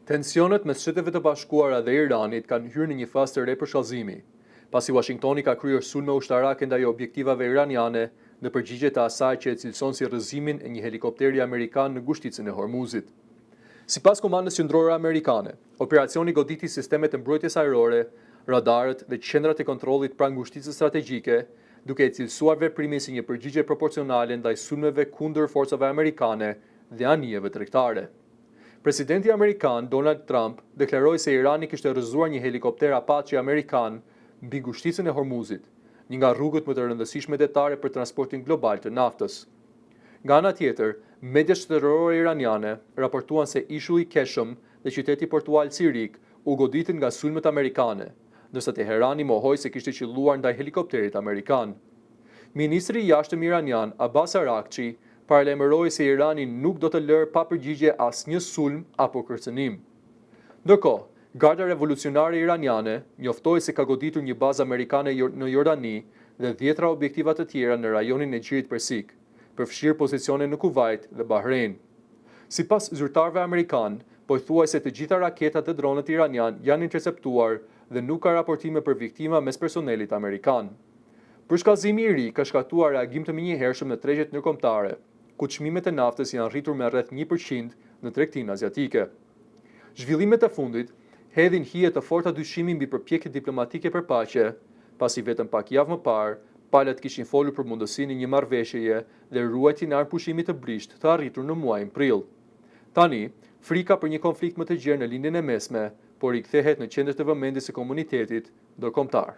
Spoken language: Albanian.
Tensionet mes Shtetet të Bashkuara dhe Iranit kanë hyrë në një fazë të re për shkallëzimi, pasi Washingtoni ka kryer sulme ushtarake ndaj objektivave iraniane në përgjigje të asaj që e cilëson si rrëzimin e një helikopteri amerikan në ngushticën e Hormuzit. Sipas Komandës Qendrore Amerikane, operacioni goditi sistemet e mbrojtjes ajrore, radarët dhe qendrat e kontrollit pranë ngushticës strategjike, duke e cilësuar veprimin si një përgjigje proporcionale ndaj sulmeve kundër forcave amerikane dhe anijeve tregtare. Presidenti Amerikan Donald Trump deklaroi se Irani kishte rrëzuar një helikopter Apache amerikan mbi ngushticën e Hormuzit, një nga rrugët më të rëndësishme detare për transportin global të naftës. Nga ana tjetër, mediat shtetërore iraniane raportuan se ishulli i Keshëm dhe qyteti portual Sirik u goditën nga sulmet amerikane, ndërsa Teherani mohoi se kishte qelluar ndaj helikopterit amerikan. Ministri i Jashtëm iranian Abbas Araghchi paralajmëroi se Irani nuk do të lërë pa përgjigje asnjë sulm apo kërcënim. Ndërkohë, Garda Revolucionare Iraniane njoftoi se ka goditur një bazë amerikane në Jordani dhe 10 objektiva të tjera në rajonin e Gjirit Persik, përfshirë pozicione në Kuvajt dhe Bahrein. Sipas zyrtarëve amerikan, pothuajse të gjitha raketat dhe dronët iranian janë interceptuar dhe nuk ka raportime për viktima mes personelit amerikan. Përshkallëzimi i ri ka shkaktuar reagim të menjëhershëm në tregjet ndërkombëtare, ku çmimet e naftës janë rritur me rreth 1% në tregtinë aziatike. Zhvillimet e fundit hedhin hije të forta dyshimi mbi përpjekjet diplomatike për paqe, pasi vetëm pak javë më parë, palët kishin folur për mundësinë e një marrëveshjeje dhe ruajtjen e arpushimit të brisht të arritur në muajin prill. Tani, frika për një konflikt më të gjerë në lindjen e mesme, por i kthehet në qendër të vëmendjes së komunitetit ndërkombëtar.